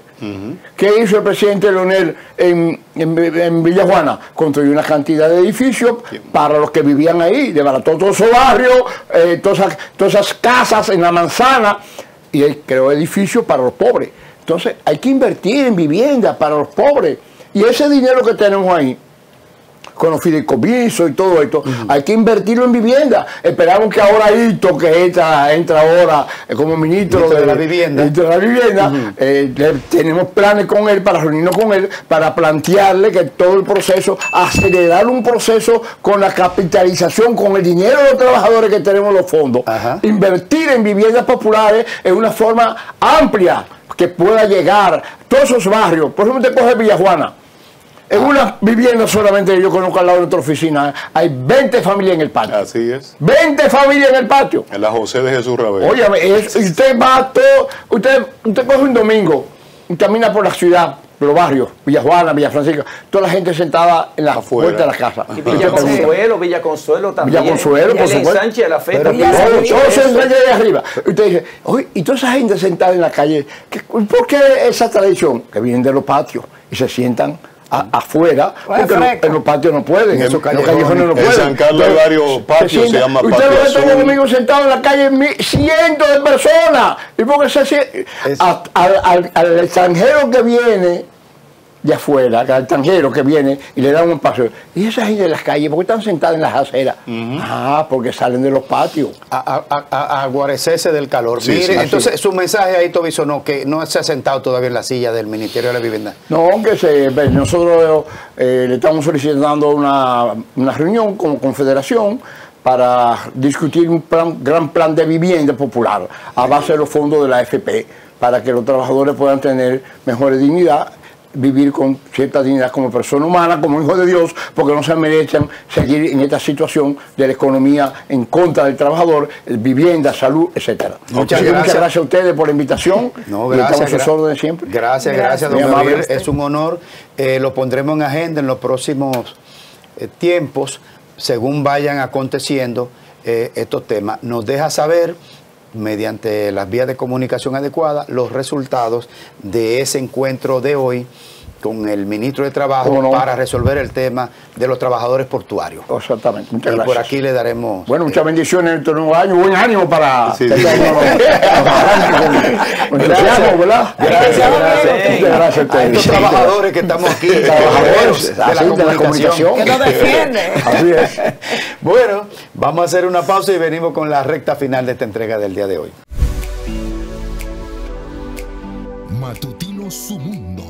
¿Qué hizo el presidente Leonel en Villa Juana? Construyó una cantidad de edificios para los que vivían ahí, desbarató todos esos barrios, todas esas casas en la manzana y él creó edificios para los pobres. Entonces hay que invertir en vivienda para los pobres y ese dinero que tenemos ahí, con los fideicomisos y todo esto, hay que invertirlo en vivienda. Esperamos que ahora Hito, que entra ahora como ministro de la vivienda, tenemos planes con él, para reunirnos con él, para plantearle que todo el proceso, acelerar un proceso con la capitalización, con el dinero de los trabajadores que tenemos en los fondos, invertir en viviendas populares en una forma amplia que pueda llegar a todos esos barrios. Por ejemplo, te coge Villajuana. En una vivienda solamente que yo conozco al lado de nuestra oficina, hay 20 familias en el patio. Así es. 20 familias en el patio. En la José de Jesús Rabel. Óyame, usted va todo, usted coge un domingo y camina por la ciudad los barrios, Villa Juana, Villa Francisca, toda la gente sentada en la Afuera. puerta de la casa. Y Villa Consuelo también. Villa Consuelo, y por el supuesto. ensanche de la fe Pero también. Todos se encuentran ahí arriba. Y usted dice, oye, y toda esa gente sentada en la calle, ¿por qué esa tradición? Que vienen de los patios y se sientan afuera, porque en los patios no pueden, en los callejones no En pueden. San Carlos hay varios patios, se llama Usted patio lo ve todos los azul. domingos sentados en la calle, cientos de personas. Y porque al extranjero que viene de afuera, al extranjero que viene y le dan un paso. Y esa gente en las calles, ¿por qué están sentadas en las aceras? Porque salen de los patios. A guarecerse del calor. Sí, Mire, sí. entonces su mensaje ahí, Tobisonó, que no se ha sentado todavía en la silla del Ministerio de la Vivienda. No, nosotros le estamos solicitando una reunión como confederación para discutir un gran plan de vivienda popular a base de los fondos de la AFP, para que los trabajadores puedan tener mejor dignidad, vivir con cierta dignidad como persona humana, como hijo de Dios, porque no se merecen seguir en esta situación de la economía en contra del trabajador, vivienda, salud, etcétera. Muchas Muchas gracias. gracias a ustedes por la invitación. No, y estamos a gracias. sus órdenes siempre. Gracias, don Muy amable. Gabriel. Es un honor. Lo pondremos en agenda en los próximos tiempos, según vayan aconteciendo estos temas. Nos deja saber, mediante las vías de comunicación adecuadas, los resultados de ese encuentro de hoy con el ministro de Trabajo para resolver el tema de los trabajadores portuarios. Exactamente, muchas Y gracias. por aquí le daremos... Bueno, muchas bendiciones en este nuevo año, buen ánimo para Sí, que sí. este año con entusiasmo, ¿verdad? Gracias. Muchas gracias a A ustedes. estos trabajadores que estamos aquí, Trabajadores de la comunicación. Que nos defiende. Así es. Bueno, vamos a hacer una pausa y venimos con la recta final de esta entrega del día de hoy. Matutino Su Mundo.